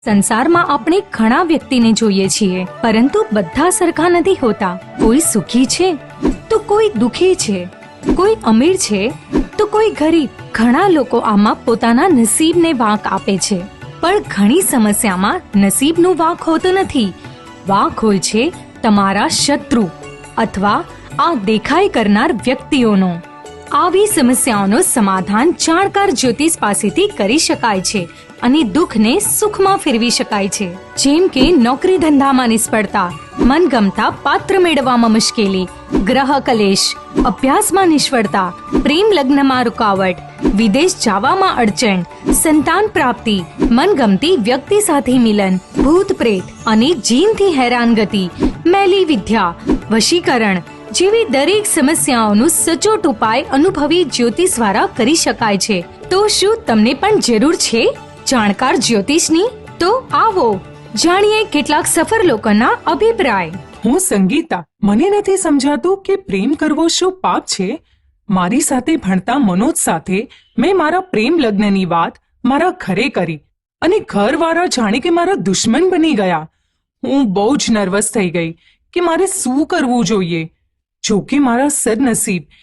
સંસારમાં આપણે ઘણા વ્યક્તિને જોઈએ છીએ, પરંતુ બધા સરખા નથી હોતા. કોઈ સુખી છે તો કોઈ દુખી છે, કોઈ અમીર છે તો કોઈ ગરીબ. ઘણા લોકો આમાં પોતાના નસીબને વાંક આપે છે, પણ ઘણી સમસ્યામાં નસીબનું વાંક હોતો નથી. વાંક હોય છે તમારા શત્રુ અથવા આ દેખાઈ કરનાર વ્યક્તિઓનો. આવી સમસ્યાઓનો સમાધાન જાણકાર જ્યોતિષ પાસેથી કરી શકાય છે અને દુઃખને સુખમાં ફેરવી શકાય છે. જેમ કે નોકરી ધંધામાં નિષ્ફળતા, મનગમતા પાત્ર મેળવવામાં મુશ્કેલી, ગ્રહ કલેશ, અભ્યાસમાં નિષ્ફળતા, પ્રેમ લગ્નમાં રૂકાવટ, વિદેશ જવામાં અડચણ, સંતાન પ્રાપ્તિ, મનગમતી વ્યક્તિ સાથે મિલન, ભૂત પ્રેત અને જીનથી હેરાનગતિ, મેલી વિદ્યા, વશીકરણ જેવી દરેક સમસ્યાઓનું સચોટ ઉપાય અનુભવી જ્યોતિષ દ્વારા કરી શકાય છે. તો શું તમને પણ જરૂર છે જાણકાર જ્યોતિષની? તો આવો જાણીએ કેટલાક સફળ લોકોના અભિપ્રાય. હું સંગીતા. મને નથી સમજાતું કે પ્રેમ કરવો શું પાપ છે. મારી સાથે ભણતા મનોજ સાથે મેં મારા પ્રેમ લગ્નની વાત મારા ઘરે કરી અને ઘરવાળા જાણે કે મારા દુશ્મન બની ગયા. હું બહુ જ નર્વસ થઈ ગઈ કે મારે શું કરવું જોઈએ. જો કે મારા સદનસીબ